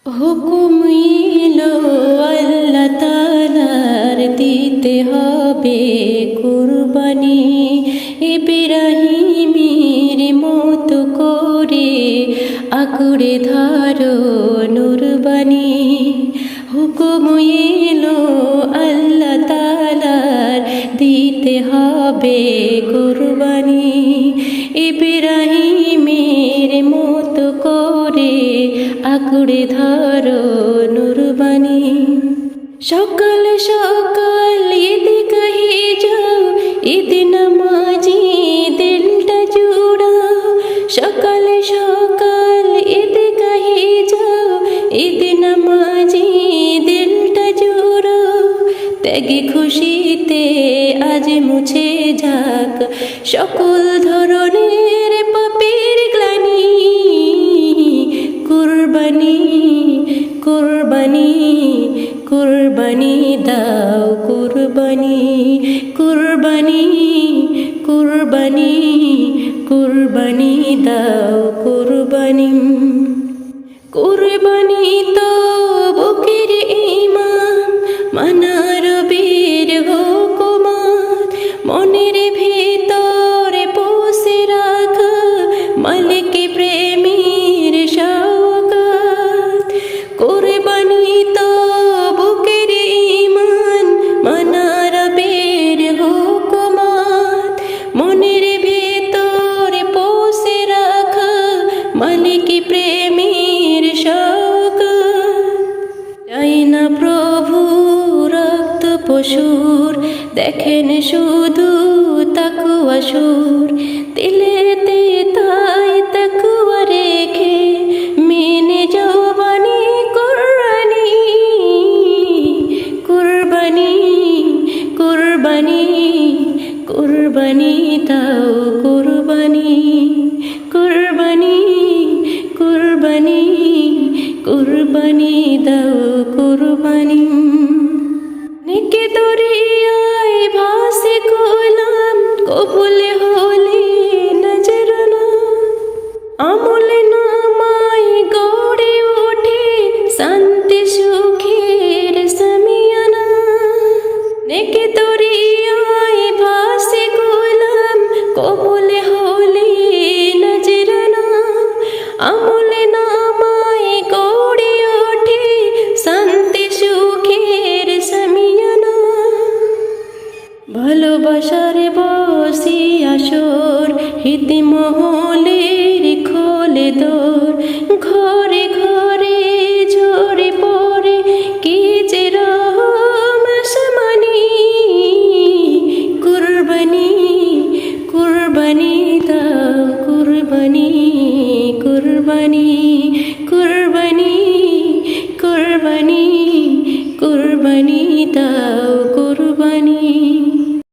হুকুম এলো আল্লাহ তাআলার, দিতে হবে কুরবানি। ইব্রাহিমের মতো করে আঁকড়ে ধরো নুরবানি। হুকুম এলো আল্লাহ তাআলার, দিতে হবে কুরবানি। ইব্রাহিমের মতো করে আঁকড়ে ধরো নুরবানি। সকাল সকাল ঈদ গাহে যাও, ঈদ নামাজি দিলটা জুড়াও। সকাল সকাল ঈদ গাহে যাও, ঈদ নামাজি দিলটা জুড়াও। ত্যাগে খুশিতে আজ মুছে যাক সকল ধরনের পাপের গ্লানি। কুরবানি কুরবানি কুরবানি দাও কুরবানি। কুরবানি কুরবানি কুরবানি দাও কুরবানি। কুরবানি তো বুকের ঈমান, মানার বীর হুকুমাত। মনের ভিতরে পুষে রাখ মালিক প্রেমের শওকত। কুরবানি তো বুকের ঈমান, মানার বীর হুকুমাত। মনের ভিতরে পুষে রাখ মালিক প্রেমের শওকত। চাই না প্রভু রক্ত পশুর, দেখেন শুধু তাকওয়া সুর। দিলেতে তাই তাকওয়া রেখে মেনে জবানি কুরবানি। কুরবানি কুরবানি কুরবানি দাও কুরবানি। কুরবানি কুরবানি কুরবানি দাও কুরবানি। নেকে তো